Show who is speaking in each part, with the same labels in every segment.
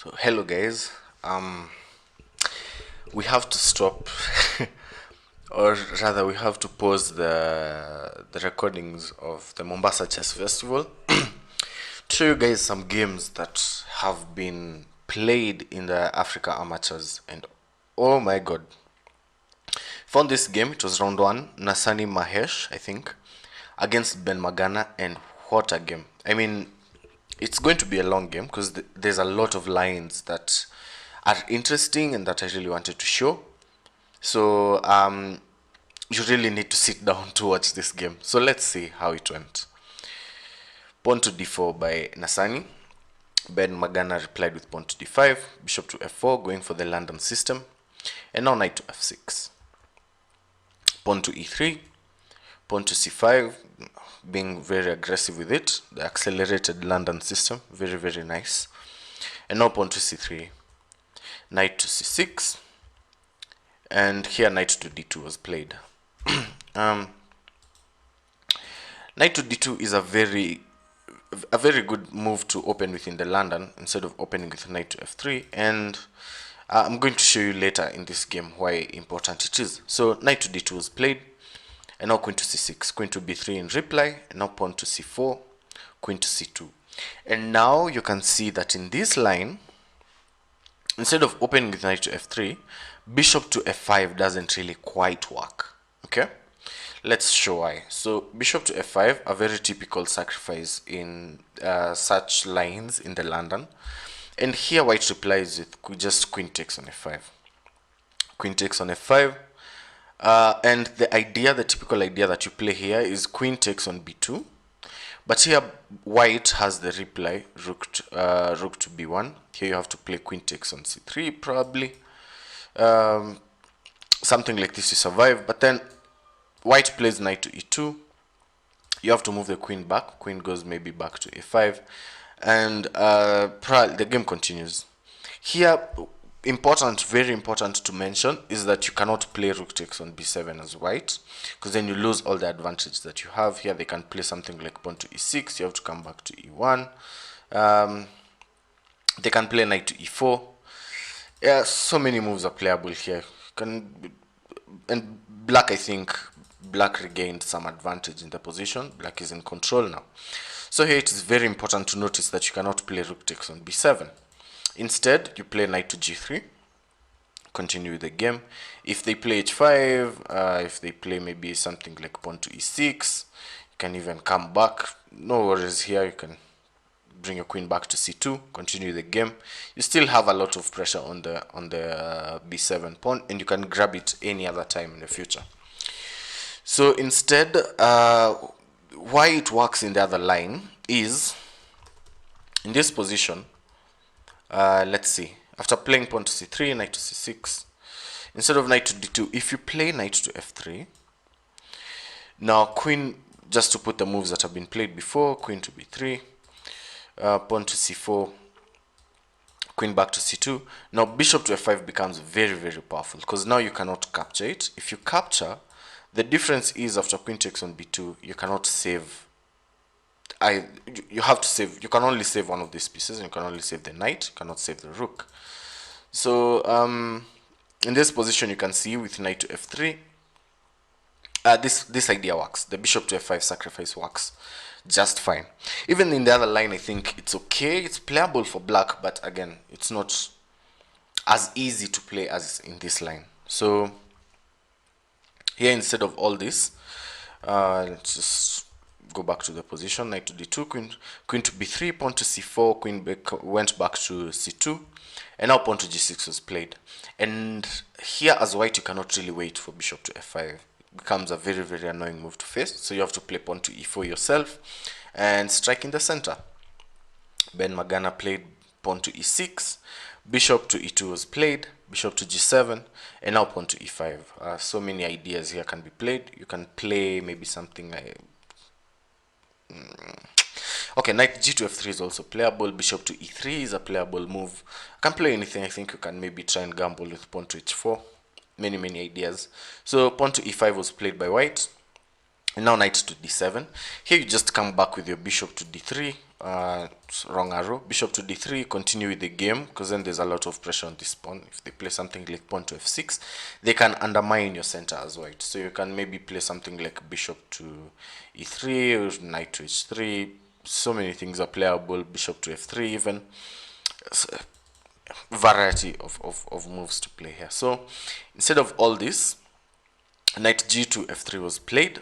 Speaker 1: So hello guys. We have to stop, or rather, we have to pause the recordings of the Mombasa Chess Festival to show you guys some games that have been played in the Africa Amateurs, and oh my god, found this game. It was round one. Nasani Mahesh, I think, against Ben Magana, and what a game! I mean, it's going to be a long game because there's a lot of lines that are interesting and that I really wanted to show. So you really need to sit down to watch this game. So let's see how it went. Pawn to d4 by Nasani. Ben Magana replied with pawn to d5, bishop to f4, going for the London system, and now knight to f6. Pawn to e3, pawn to c5, being very aggressive with it. The accelerated London system, very, very nice. And now pawn to c3, knight to c6, and here knight to d2 was played. Knight to d2 is a very good move to open within the London instead of opening with knight to f3, and I'm going to show you later in this game why important it is. So knight to d2 was played, and now queen to c6, queen to b3 in reply, and now pawn to c4, queen to c2. And now you can see that in this line, instead of opening with knight to f3, bishop to f5 doesn't really quite work. Okay, let's show why. So bishop to f5, a very typical sacrifice in such lines in the London. And here white replies with just queen takes on f5. Queen takes on f5. And the typical idea that you play here is queen takes on b2. But here white has the reply, rook to b1. Here you have to play queen takes on c3 probably. Something like this to survive. But then white plays knight to e2. You have to move the queen back. Queen goes maybe back to a5. And the game continues. Here, very important to mention is that you cannot play rook takes on b7 as white, because then you lose all the advantage that you have. Here they can play something like pawn to e6. You have to come back to e1. They can play knight to e4. Yeah, so many moves are playable here. And black, I think black regained some advantage in the position. Black is in control now. So here it is very important to notice that you cannot play rook takes on b7. Instead, you play knight to g3, continue the game. If they play h5, if they play maybe something like pawn to e6, you can even come back. No worries here, you can bring your queen back to c2, continue the game. You still have a lot of pressure on the b7 pawn, and you can grab it any other time in the future. So instead, why it works in the other line is, in this position, let's see, after playing pawn to c3, knight to c6, instead of knight to d2, if you play knight to f3, now queen, just to put the moves that have been played before, queen to b3, pawn to c4, queen back to c2. Now bishop to f5 becomes very, very powerful, because now you cannot capture it. If you capture, the difference is after queen takes on b2, you cannot save. You have to save. You can only save one of these pieces. You can only save the knight. You cannot save the rook. So in this position, you can see with knight to f3, this idea works. The bishop to f5 sacrifice works just fine. Even in the other line, I think it's okay. It's playable for black, but again, it's not as easy to play as in this line. So here, instead of all this, let's just go back to the position. Knight to d2, queen to b3, pawn to c4, queen went back to c2, and now pawn to g6 was played. And here as white, you cannot really wait for bishop to f5. It becomes a very, very annoying move to face. So you have to play pawn to e4 yourself and strike in the center. Ben Magana played pawn to e6, bishop to e2 was played, bishop to g7, and now pawn to e5. So many ideas here can be played. You can play maybe something like okay, knight g to f3 is also playable. Bishop to e3 is a playable move. I can play anything. I think you can maybe try and gamble with pawn to h4. Many ideas. So pawn to e5 was played by white. And now knight to d7. Here you just come back with your bishop to d3. Wrong arrow. Bishop to d3. Continue with the game, because then there's a lot of pressure on this pawn. If they play something like pawn to f6, they can undermine your center as white. So you can maybe play something like bishop to e3 or knight to h3. So many things are playable. Bishop to f3 even. Variety of moves to play here. So instead of all this, knight g to f3 was played.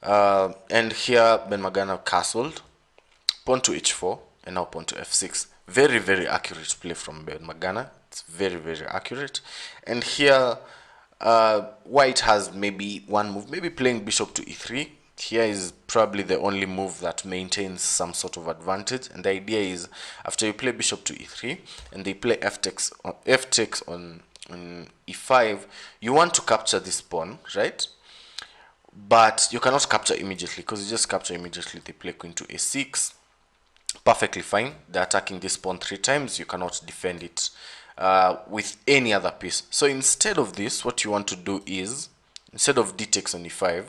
Speaker 1: And here Ben Magana castled, pawn to h4, and now pawn to f6. Very, very accurate play from Ben Magana. It's very, very accurate. And here, white has maybe one move, maybe playing bishop to e3. Here is probably the only move that maintains some sort of advantage. And the idea is, after you play bishop to e3, and they play f takes on e5, you want to capture this pawn, right? But you cannot capture immediately, because you just capture immediately. They play queen to a6. Perfectly fine. They're attacking this pawn 3 times. You cannot defend it with any other piece. So instead of this, what you want to do is, instead of d takes on e5,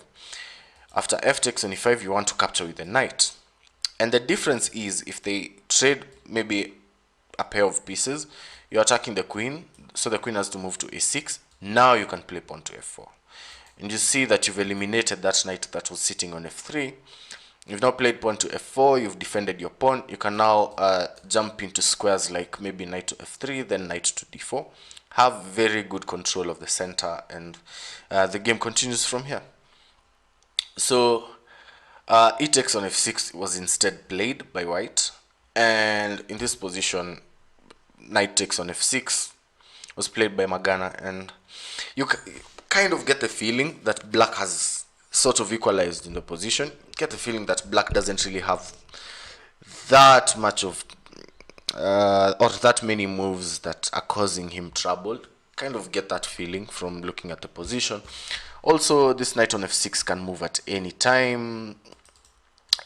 Speaker 1: after f takes on e5, you want to capture with the knight. And the difference is, if they trade maybe a pair of pieces, you're attacking the queen, so the queen has to move to a6. Now you can play pawn to f4. And you see that you've eliminated that knight that was sitting on f3. You've now played pawn to f4, you've defended your pawn. You can now jump into squares like maybe knight to f3, then knight to d4. Have very good control of the center, and the game continues from here. So e takes on f6 was instead played by white. And in this position, knight takes on f6 was played by Magana. And you kind of get the feeling that black has sort of equalized in the position. Get the feeling that black doesn't really have that much of or that many moves that are causing him trouble. Kind of get that feeling from looking at the position. Also, this knight on f6 can move at any time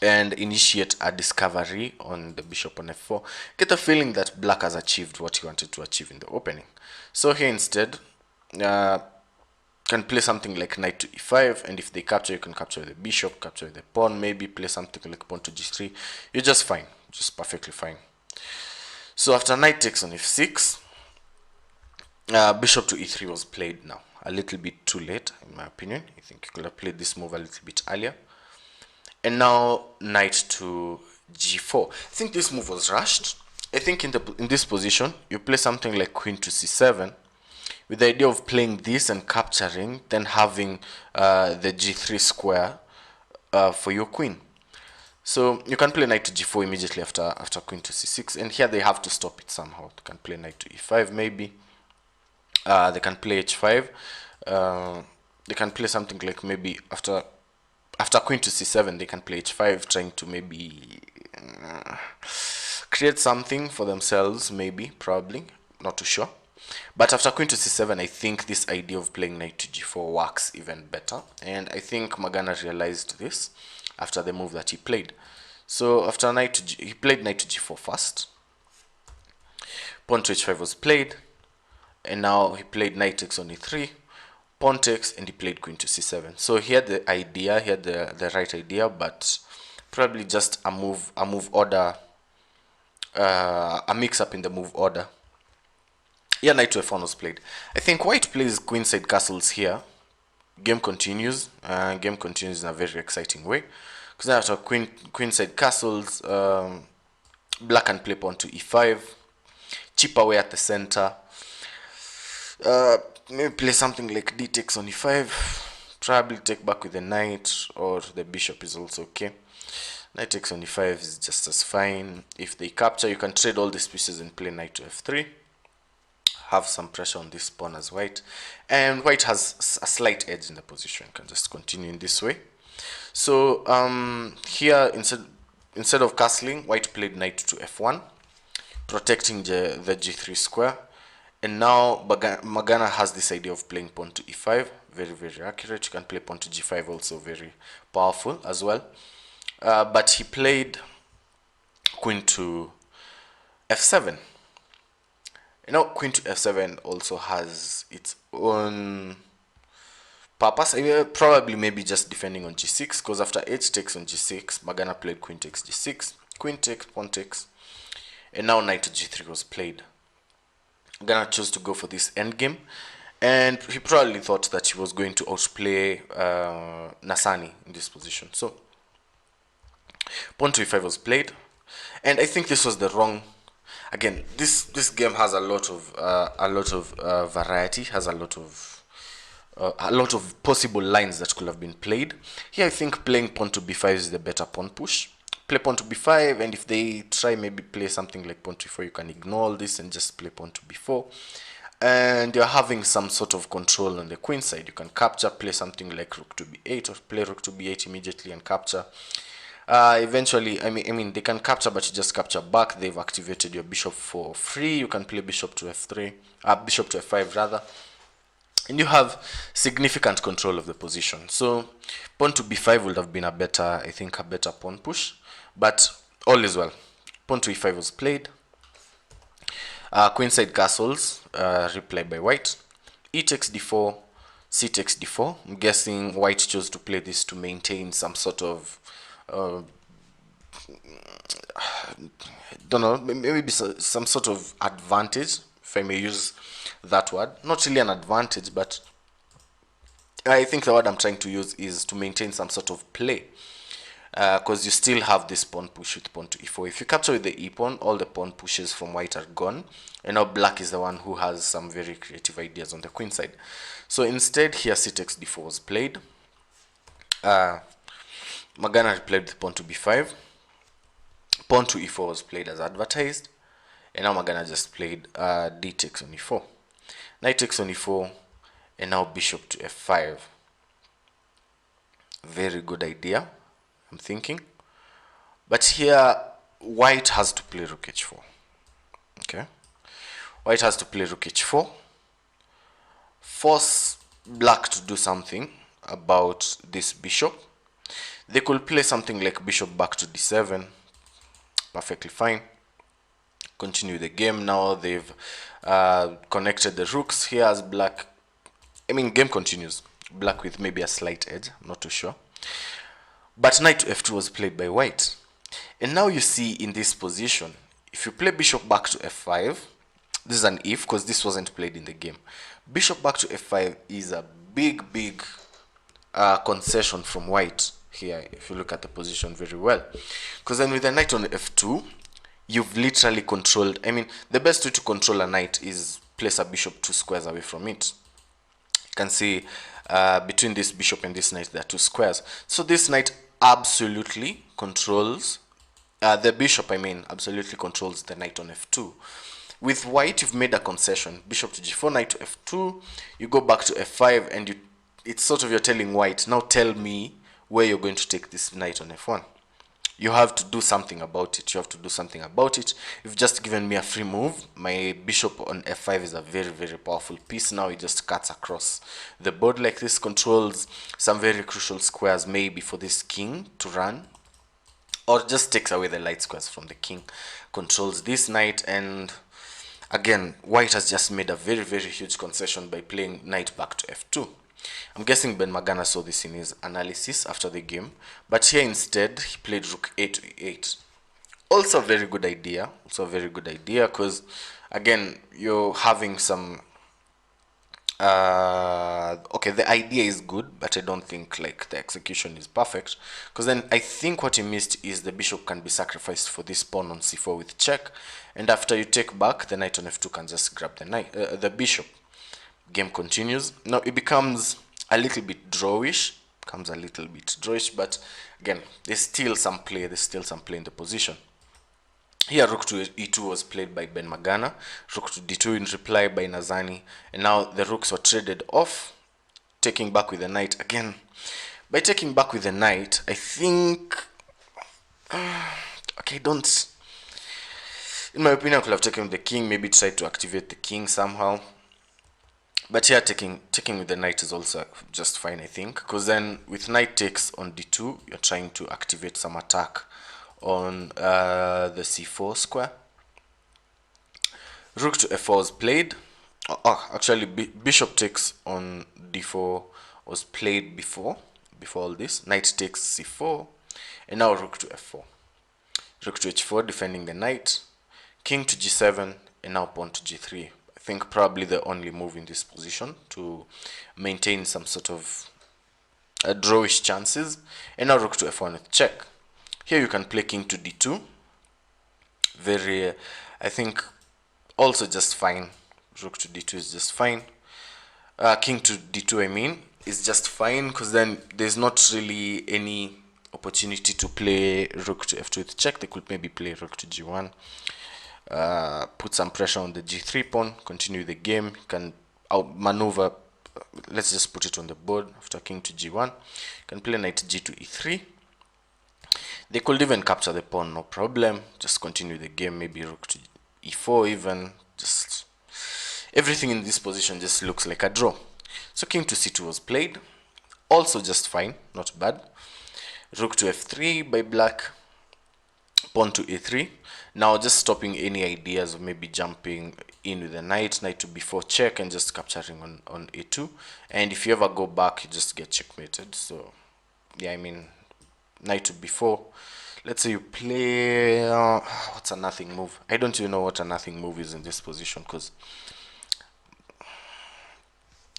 Speaker 1: and initiate a discovery on the bishop on f4. Get the feeling that black has achieved what he wanted to achieve in the opening. So here instead, can play something like knight to e5, and if they capture, you can capture the bishop, capture the pawn, maybe play something like pawn to g3. You're just fine, just perfectly fine. So after knight takes on f6, bishop to e3 was played now. A little bit too late, in my opinion. I think you could have played this move a little bit earlier. And now knight to g4. I think this move was rushed. I think in this position, you play something like queen to c7, with the idea of playing this and capturing, then having the g3 square for your queen. So you can play knight to g4 immediately after queen to c6, and here they have to stop it somehow. They can play knight to e5 maybe. They can play h5. They can play something like maybe after queen to c7, they can play h5, trying to maybe create something for themselves, maybe, probably, not too sure. But after queen to c7, I think this idea of playing knight to g4 works even better. And I think Magana realized this after the move that he played. So after he played knight to g4 first. Pawn to h5 was played. And now he played knight takes on e3. Pawn takes, and he played queen to c7. So he had the idea, he had the right idea, but probably just a move order, a mix-up in the move order. Yeah, knight to f1 was played. I think white plays queenside castles here. Game continues. Game continues in a very exciting way. Because now after queenside castles, black can play pawn to e5. Chip away at the center. Maybe play something like d takes on e5. Probably take back with the knight, or the bishop is also okay. Knight takes on e5 is just as fine. If they capture, you can trade all these pieces and play knight to f3. Have some pressure on this pawn as white, and white has a slight edge in the position. You can just continue in this way. So here, instead of castling, white played knight to f1, protecting the g3 square. And now Magana has this idea of playing pawn to e5. Very, very accurate. You can play pawn to g5, also very powerful as well. But he played queen to f7. You know, queen to f7 also has its own purpose. Probably maybe just defending on g6, because after h takes on g6, Magana played queen takes g6, queen takes, pawn takes, and now knight to g3 was played. Magana chose to go for this endgame, and he probably thought that he was going to outplay Nasani in this position. So pawn to e5 was played, and I think this was the wrong. Again, this game has a lot of variety, has a lot of possible lines that could have been played. Here, I think playing pawn to b5 is the better pawn push. Play pawn to b5, and if they try maybe play something like pawn to e4, you can ignore all this and just play pawn to b4. And you're having some sort of control on the queen side. You can capture, play something like rook to b8, or play rook to b8 immediately and capture. Eventually, I mean, they can capture, but you just capture back. They've activated your bishop for free. You can play bishop to f3, bishop to f5 rather, and you have significant control of the position. So pawn to b5 would have been a better, I think, a better pawn push, but all is well. Pawn to e5 was played. Queenside castles, reply by white. E takes d4, c takes d4. I'm guessing white chose to play this to maintain some sort of don't know, maybe some sort of advantage, if I may use that word. Not really an advantage, but I think the word I'm trying to use is to maintain some sort of play, because you still have this pawn push with pawn to e4. If you capture with the e pawn, all the pawn pushes from white are gone, and now black is the one who has some very creative ideas on the queen side. So instead, here c takes d4 was played. Magana replayed with pawn to b5. Pawn to e4 was played as advertised, and now Magana just played d takes on e4. Knight takes on e4, and now bishop to f5. Very good idea, I'm thinking. But here, white has to play rook h4. Okay, white has to play rook h4. Force black to do something about this bishop. They could play something like bishop back to d7. Perfectly fine. Continue the game. Now they've connected the rooks here as black. I mean, game continues. Black with maybe a slight edge. I'm not too sure. But knight to f2 was played by white. And now you see in this position, if you play bishop back to f5, this is an if because this wasn't played in the game. Bishop back to f5 is a big concession from white here, if you look at the position very well, because then with the knight on f2, you've literally controlled. I mean, the best way to control a knight is place a bishop 2 squares away from it. You can see between this bishop and this knight there are 2 squares, so this knight absolutely controls the bishop. I mean, absolutely controls the knight on f2. With white, you've made a concession. Bishop to g4, knight to f2, you go back to f5, and it's sort of you're telling white, now tell me where you're going to take this knight on f1. You have to do something about it. You have to do something about it. You've just given me a free move. My bishop on f5 is a very powerful piece. Now it just cuts across the board like this, controls some very crucial squares maybe for this king to run, or just takes away the light squares from the king, controls this knight. And again, white has just made a very huge concession by playing knight back to f2. I'm guessing Ben Magana saw this in his analysis after the game, but here instead he played rook a to e8. Also a very good idea, because again, you're having some okay, the idea is good, but I don't think like the execution is perfect, because then I think what he missed is the bishop can be sacrificed for this pawn on c4 with check, and after you take back, the knight on f2 can just grab the knight, the bishop. Game continues. Now it becomes a little bit drawish, but again, there's still some play in the position. Here rook to e2 was played by Ben Magana, rook to d2 in reply by Nasani, and now the rooks were traded off, taking back with the knight. Again, by taking back with the knight, I think okay, don't, in my opinion, I could have taken the king, maybe tried to activate the king somehow. But here taking with the knight is also just fine, I think, because then with knight takes on d2, you're trying to activate some attack on the c4 square. Rook to f4 is played. Actually, bishop takes on d4 was played before all this. Knight takes c4, and now rook to f4. Rook to h4, defending the knight. King to g7, and now pawn to g3. I think probably the only move in this position to maintain some sort of drawish chances. And now rook to f1 with check. Here you can play king to d2. Very, I think, also just fine. Rook to d2 is just fine. King to d2, I mean, is just fine, because then there's not really any opportunity to play rook to f2 with check. They could maybe play rook to g1, put some pressure on the g3 pawn, continue the game. You can outmaneuver. Let's just put it on the board. After king to g1, you can play knight g to e3. They could even capture the pawn, no problem. Just continue the game, maybe rook to e4 even. Just everything in this position just looks like a draw. So king to c2 was played. Also just fine, not bad. Rook to f3 by black. Pawn to a3. Now just stopping any ideas of maybe jumping in with the knight. Knight to b4 check and just capturing on a2. And if you ever go back, you just get checkmated. So yeah, I mean, knight to b4. Let's say you play what's a nothing move? I don't even know what a nothing move is in this position, because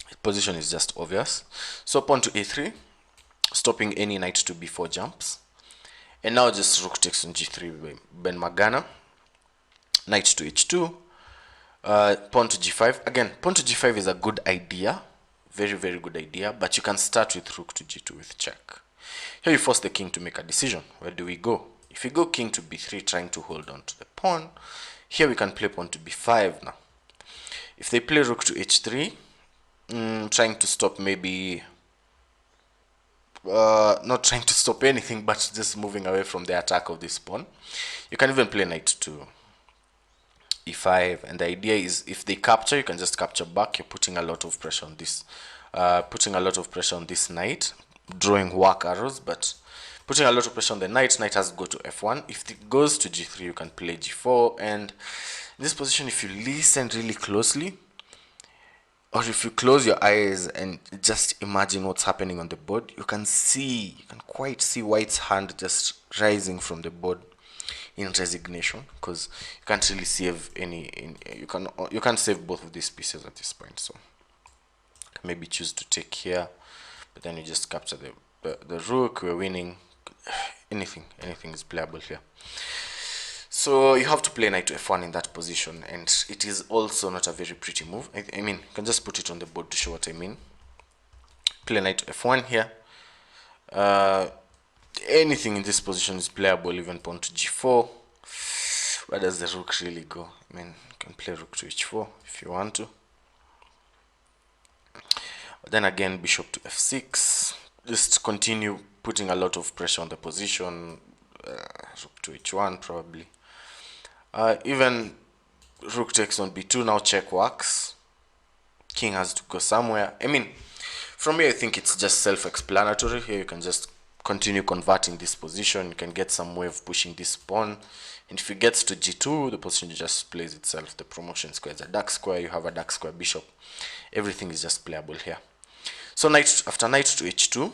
Speaker 1: the position is just obvious. So pawn to a3, stopping any knight to b4 jumps. And now just rook takes on g3 by Ben Magana. Knight to h2, pawn to g5. Again, pawn to g5 is a good idea, very, very good idea, but you can start with rook to g2 with check. Here you force the king to make a decision. Where do we go? If we go king to b3, trying to hold on to the pawn, here we can play pawn to b5 now. If they play rook to h3, trying to stop maybe, not trying to stop anything, but just moving away from the attack of this pawn. You can even play knight to e5, and the idea is if they capture, you can just capture back. You're putting a lot of pressure on this, knight, drawing work arrows, but putting a lot of pressure on the knight. Knight has to go to f1. If it goes to g3, you can play g4. And in this position, if you listen really closely, or if you close your eyes and just imagine what's happening on the board, you can quite see white's hand just rising from the board in resignation, because you can't really save you can't save both of these pieces at this point. So maybe choose to take here, but then you just capture the rook. We're winning. Anything is playable here. So you have to play knight to f1 in that position, and it is also not a very pretty move. I mean, you can just put it on the board to show what I mean. Play knight to f1 here. Anything in this position is playable, even pawn to g4. Where does the rook really go? I mean, you can play rook to h4 if you want to. But then again, bishop to f6. Just continue putting a lot of pressure on the position. Rook to h1 probably. Even rook takes on b2. Now check works. King has to go somewhere. I mean, from here I think it's just self-explanatory. Here you can just continue converting this position. You can get some way of pushing this pawn, and if it gets to g2, the position just plays itself. The promotion square is a dark square. You have a dark square bishop. Everything is just playable here. So after knight to h2,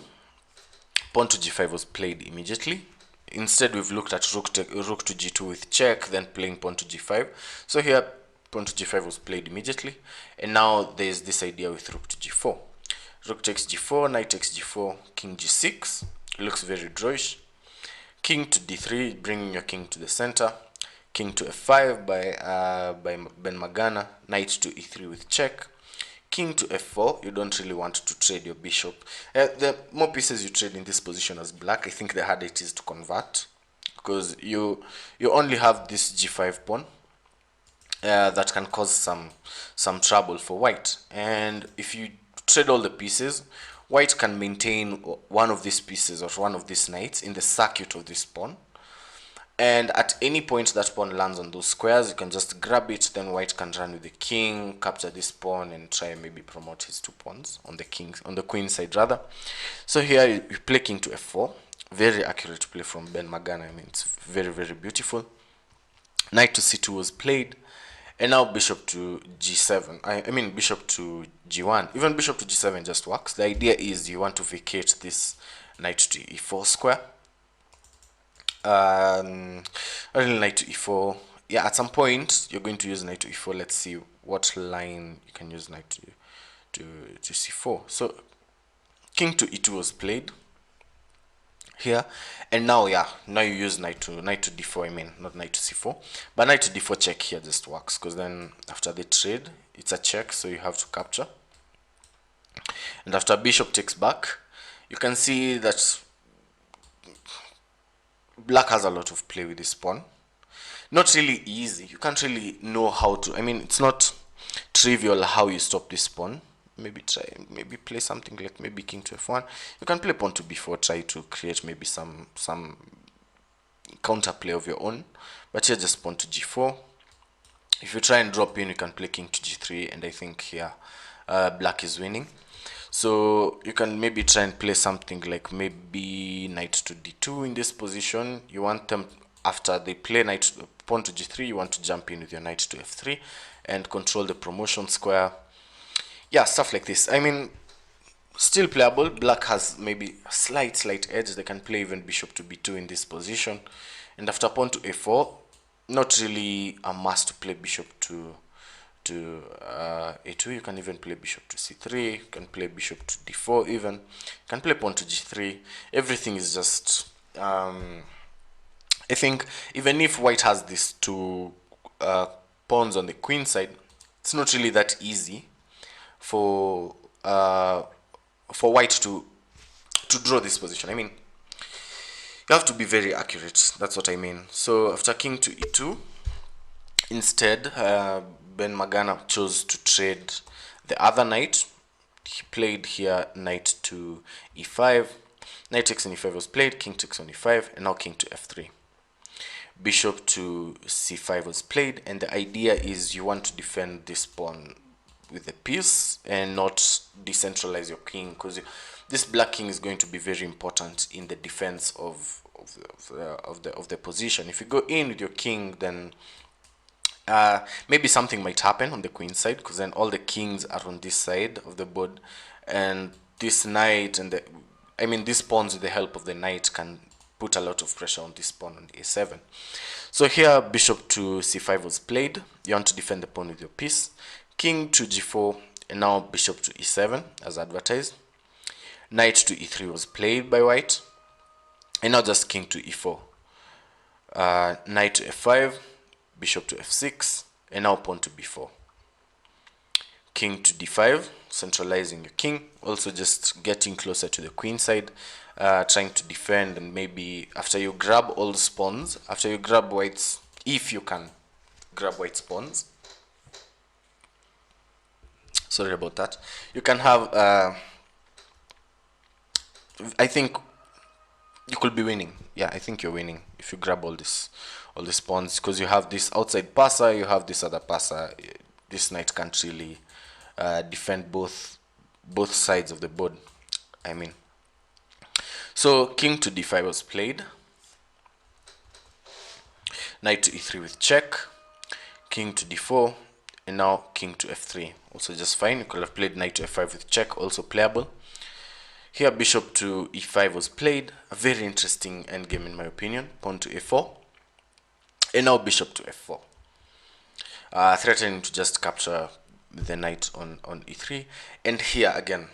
Speaker 1: pawn to g5 was played immediately. Instead, we've looked at rook to g2 with check, then playing pawn to g5. So here, pawn to g5 was played immediately, and now there's this idea with rook to g4. Rook takes g4, knight takes g4, king g6. It looks very drawish. King to d3, bringing your king to the center. King to f5 by Ben Magana. Knight to e3 with check. King to f4. You don't really want to trade your bishop. The more pieces you trade in this position as black, I think the harder it is to convert, because you only have this g5 pawn that can cause some trouble for white. And if you trade all the pieces, white can maintain one of these pieces or one of these knights in the circuit of this pawn, and at any point that pawn lands on those squares, you can just grab it. Then white can run with the king, capture this pawn, and try and maybe promote his two pawns on the queen side rather. So here you play king to f4. Very accurate play from Ben Magana. I mean, it's very, very beautiful. Knight to c2 was played, And now bishop to g7. I mean bishop to g1. Even bishop to g7 just works. The idea is you want to vacate this knight to e4 square. Really knight to e4. Yeah, at some point you're going to use knight to e4. Let's see what line you can use knight to c4. So king to e2 was played here, and now now you use knight to d4. I mean not knight to c4, but knight to d4 check here just works, because then after the trade it's a check, so you have to capture. And after bishop takes back, you can see that black has a lot of play with this pawn. Not really easy. You can't really know how to, I mean it's not trivial how you stop this pawn. Maybe play something like maybe king to f1. You can play pawn to b4, try to create maybe some counterplay of your own, but here just pawn to g4. If you try and drop in, you can play king to g3, and I think here black is winning. So you can maybe try and play something like maybe knight to d2 in this position. You want them, after they play pawn to g3, you want to jump in with your knight to f3 and control the promotion square. Yeah, stuff like this. I mean, still playable. Black has maybe a slight edge. They can play even bishop to b2 in this position. And after pawn to a4, not really a must to play bishop to a2. You can even play bishop to c3. You can play bishop to d4 even. You can play pawn to g3. Everything is just... I think even if white has these two pawns on the queen side, it's not really that easy for white to draw this position. I mean, you have to be very accurate. That's what I mean. So after king to e2, instead Ben Magana chose to trade the other knight. He played here knight to e5. Knight takes on e5 was played. King takes on e5, and now king to f3. Bishop to c5 was played, and the idea is you want to defend this pawn with the piece and not decentralize your king, because this black king is going to be very important in the defense of the position. If you go in with your king, then maybe something might happen on the queen side, because then all the kings are on this side of the board, and this knight and these pawns with the help of the knight can put a lot of pressure on this pawn on a7. So here bishop to c5 was played. You want to defend the pawn with your piece. King to g4, and now bishop to e7 as advertised. Knight to e3 was played by white, and now just king to e4. Knight to f5, bishop to f6, and now pawn to b4. King to d5, centralizing your king, also just getting closer to the queen side, trying to defend, and maybe after you grab all the pawns, after you grab white's, if you can grab white's pawns, sorry about that, you can have I think you could be winning. Yeah, I think you're winning if you grab all these pawns, because you have this outside passer, you have this other passer. This knight can't really defend both sides of the board, I mean. So king to d5 was played. Knight to e3 with check. King to d4, and now king to f3, also just fine. You could have played knight to f5 with check, also playable. Here bishop to e5 was played, a very interesting endgame in my opinion. Pawn to a4, and now bishop to f4, threatening to just capture the knight on e3. And here again,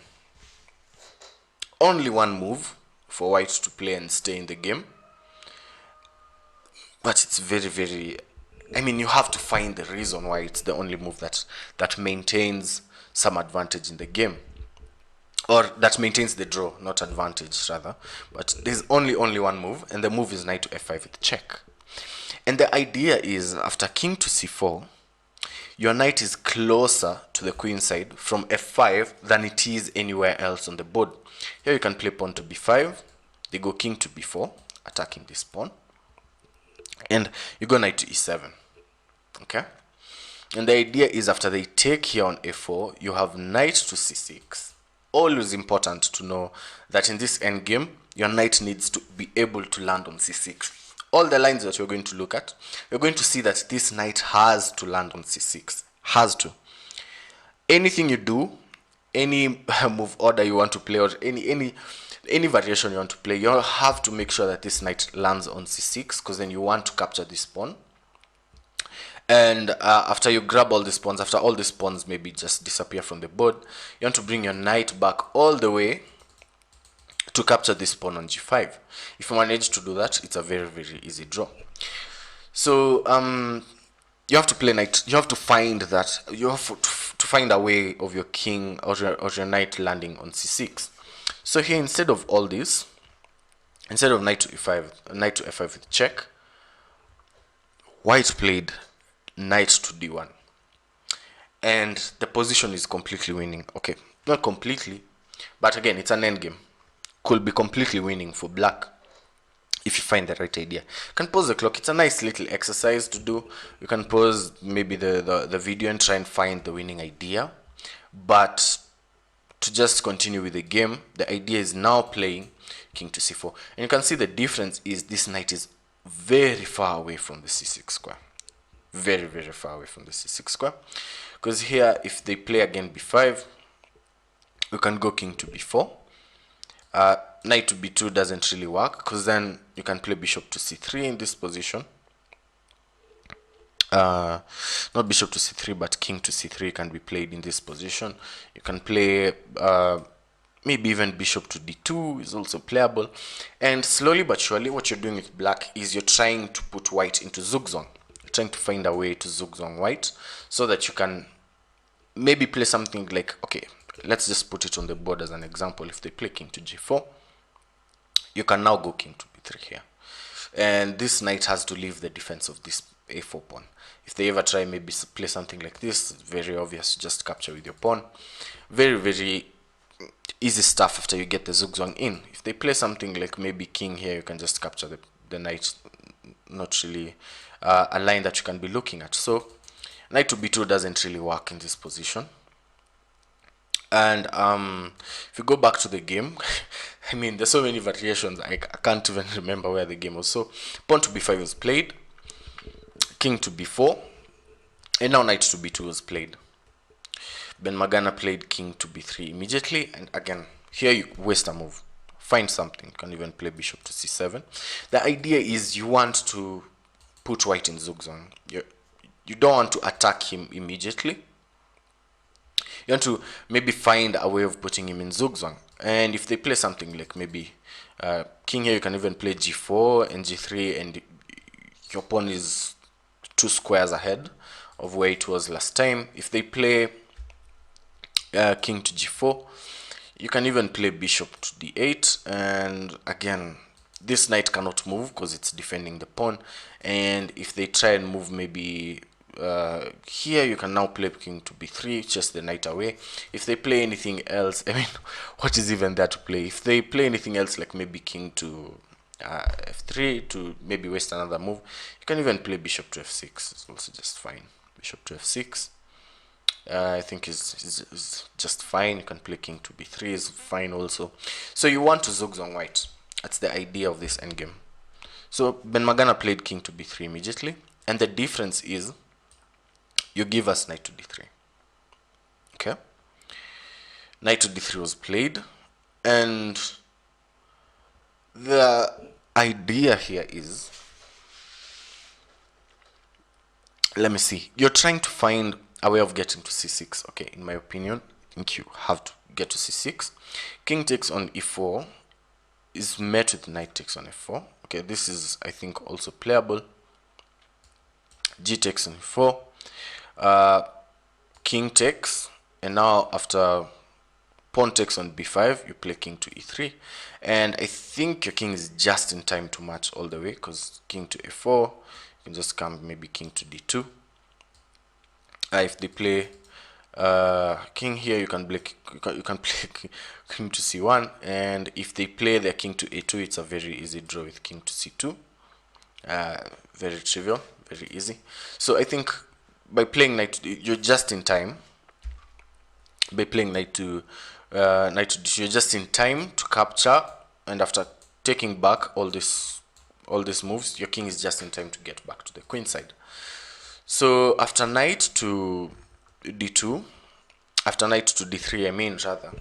Speaker 1: only one move for white to play and stay in the game, but it's very, I mean, you have to find the reason why it's the only move that maintains some advantage in the game, or that maintains the draw, not advantage rather. But there's only one move, and the move is knight to f5 with check. And the idea is after king to c4, your knight is closer to the queen side from f5 than it is anywhere else on the board. Here you can play pawn to b5, they go king to b4, attacking this pawn, and you go knight to e7. Okay, and the idea is after they take here on a4, you have knight to c6. Always important to know that in this endgame, your knight needs to be able to land on c6. all the lines that you're going to look at, you're going to see that this knight has to land on c6. Has to. Anything you do, any move order you want to play, or any variation you want to play, you have to make sure that this knight lands on c6, because then you want to capture this pawn. And after you grab all these pawns, after all these pawns maybe just disappear from the board, you want to bring your knight back all the way to capture this pawn on g5. If you manage to do that, it's a very, very easy draw. So you have to play knight. You have to find that. You have to find a way of your king or your knight landing on c6. So here, instead of all this, instead of knight to e5, knight to f5 with check, white played knight to d1, and the position is completely winning. Okay, not completely, but again, it's an endgame. Could be completely winning for black if you find the right idea. You can pause the clock. It's a nice little exercise to do. You can pause maybe the video and try and find the winning idea, but to just continue with the game, the idea is now playing king to c4, and you can see the difference is this knight is very far away from the c6 square. Very, very far away from the c6 square, because here if they play again b5, you can go king to b4. Knight to b2 doesn't really work, because then you can play bishop to c3 in this position. Not bishop to c3, but king to c3 can be played in this position. You can play maybe even bishop to d2 is also playable. And slowly but surely, what you're doing with black is you're trying to put white into zugzwang. You're trying to find a way to zugzwang white, so that you can maybe play something like, okay, let's just put it on the board as an example. If they play king to g4, you can now go king to b3 here, and this knight has to leave the defense of this a4 pawn. If they ever try maybe play something like this, it's very obvious, just capture with your pawn. Very, very easy stuff after you get the zugzwang in. If they play something like maybe king here, you can just capture the knight. Not really a line that you can be looking at. So knight to b2 doesn't really work in this position. And if you go back to the game, I mean, there's so many variations, I can't even remember where the game was. So pawn to b5 was played, king to b4, and now knight to b2 was played. Ben Magana played king to b3 immediately, and again, here you waste a move. Find something. You can even play bishop to c7. The idea is you want to put white in zugzwang. You don't want to attack him immediately. You want to maybe find a way of putting him in zugzwang. And if they play something like maybe king here, you can even play g4 and g3, and your pawn is 2 squares ahead of where it was last time. If they play king to g4, you can even play bishop to d8, and again, this knight cannot move because it's defending the pawn. And if they try and move maybe here, you can now play king to b3, chase the knight away. If they play anything else, I mean, what is even there to play? If they play anything else like maybe king to f3 to maybe waste another move, you can even play bishop to f6. It's also just fine. Bishop to f6 I think is just fine. You can play king to b3 is fine also. So you want to zugzwang white. That's the idea of this endgame. So Ben Magana played king to b3 immediately, and the difference is you give us knight to d3. Okay, knight to d3 was played, and the idea here is, let me see, you're trying to find a way of getting to c6. Okay, in my opinion, I think you have to get to c6. King takes on e4 is met with knight takes on f4. Okay, this is, I think, also playable. G takes on e4, king takes, and now after pawn takes on b5, you play king to e3, and I think your king is just in time to match all the way, because king to a4, you can just come maybe king to d2. If they play king here, you can play king to c1, and if they play their king to a2, it's a very easy draw with king to c2. Very trivial, very easy. So I think by playing knight to, you're just in time. By playing knight to d2, you're just in time to capture, and after taking back all this all these moves, your king is just in time to get back to the queen side. So after knight to d2, after knight to d3, I mean rather,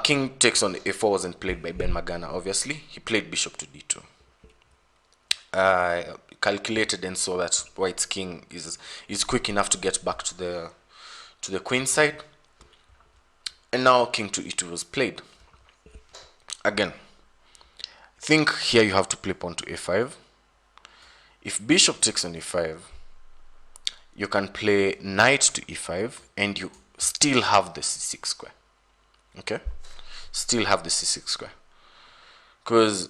Speaker 1: king takes on a4 wasn't played by Ben Magana, obviously. He played bishop to d2. Calculated and saw that white's king is quick enough to get back to the queen side. And now king to e2 was played. Again, I think here you have to play pawn to a5. If bishop takes on e5, you can play knight to e5 and you still have the c6 square. Okay? Still have the c6 square. Because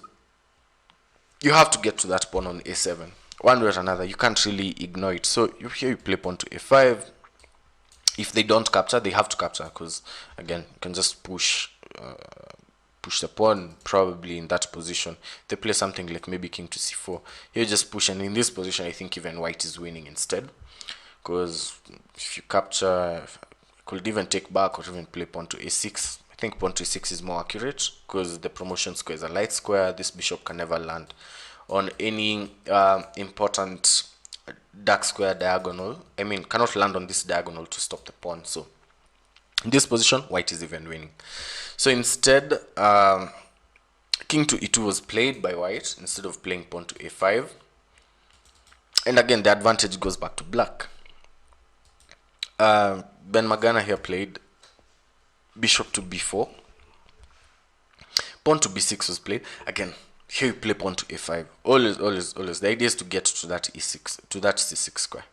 Speaker 1: you have to get to that pawn on a7. One way or another, you can't really ignore it. So here you play pawn to a5. If they don't capture, they have to capture, because again, you can just push the pawn probably in that position. They play something like maybe king to c4. Here you just push, and in this position, I think even white is winning instead, because if you capture, could even take back or even play pawn to a6. I think pawn to a6 is more accurate because the promotion square is a light square. This bishop can never land on any important dark square diagonal. I mean, cannot land on this diagonal to stop the pawn. So in this position, white is even winning. So instead, king to e2 was played by white instead of playing pawn to a5. And again, the advantage goes back to black. Ben Magana here played bishop to b4. Pawn to b6 was played. Again, here you play pawn to a5. Always. The idea is to get to that e6, to that c6 square.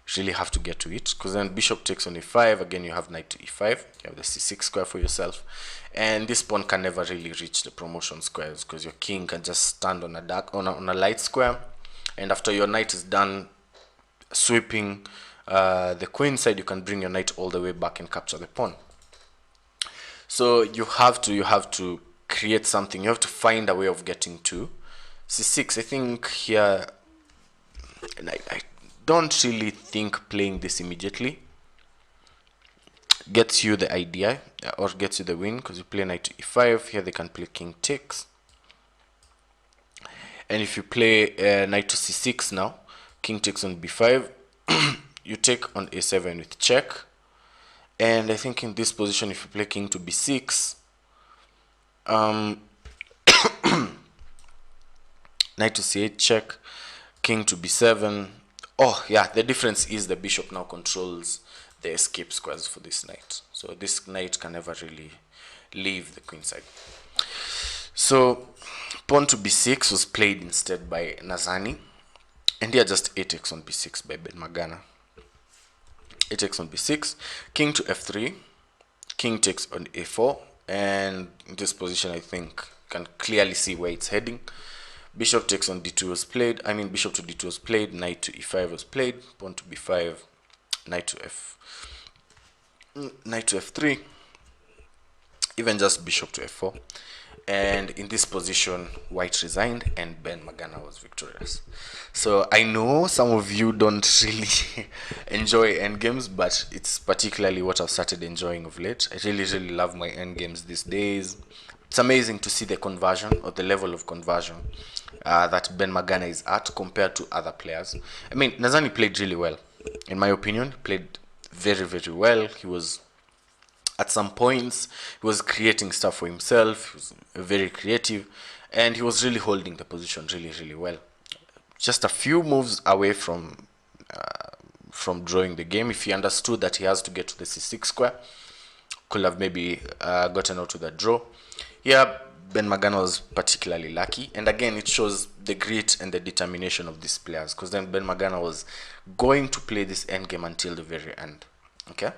Speaker 1: You really have to get to it, because then bishop takes on a5. Again, you have knight to e5. You have the c6 square for yourself, and this pawn can never really reach the promotion squares because your king can just stand on a light square, and after your knight is done sweeping the queen side, you can bring your knight all the way back and capture the pawn. So you have to create something. You have to find a way of getting to c6. I think here, and I don't really think playing this immediately gets you the idea or gets you the win, because you play knight to e5. Here they can play king takes, and if you play knight to c6 now, king takes on b5, you take on a7 with check. And I think in this position, if you play king to b6, knight to c8 check, king to b7. Oh yeah, the difference is the bishop now controls the escape squares for this knight, so this knight can never really leave the queen side. So pawn to b6 was played instead by Nasani, and here just a takes on b6 by Ben Magana. A takes on b6, king to f3, king takes on a4, and in this position I think you can clearly see where it's heading. Bishop takes on d2 was played. I mean, bishop to d2 was played. Knight to e5 was played. Pawn to b5. Knight to f3. Even just bishop to f4. And in this position, white resigned and Ben Magana was victorious. So I know some of you don't really enjoy endgames, but it's particularly what I've started enjoying of late. I really love my endgames these days. It's amazing to see the conversion, or the level of conversion that Ben Magana is at compared to other players. I mean, Nasani played really well. In my opinion, played very well. He was, at some points, he was creating stuff for himself. He was very creative, and he was really holding the position really well. Just a few moves away from drawing the game. If he understood that he has to get to the c6 square, could have maybe gotten out to the draw. Here, Ben Magana was particularly lucky, and again, it shows the grit and the determination of these players, because then Ben Magana was going to play this endgame until the very end. Okay,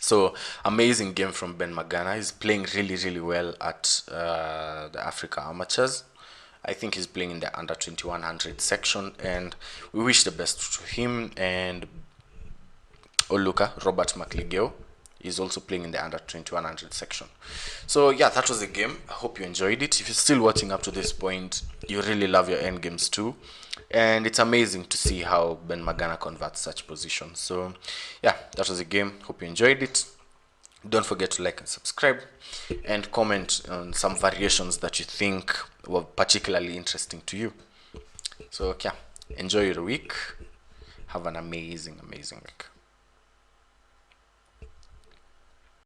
Speaker 1: so amazing game from Ben Magana. He's playing really well at the Africa Amateurs. I think he's playing in the under 2100 section, and we wish the best to him. And Oluka, Robert McLigeo, is also playing in the under 2100 section. So yeah, that was the game. I hope you enjoyed it. If you're still watching up to this point, you really love your end games too, and it's amazing to see how Ben Magana converts such positions. So yeah, that was the game. Hope you enjoyed it. Don't forget to like and subscribe, and comment on some variations that you think were particularly interesting to you. So yeah, enjoy your week. Have an amazing week.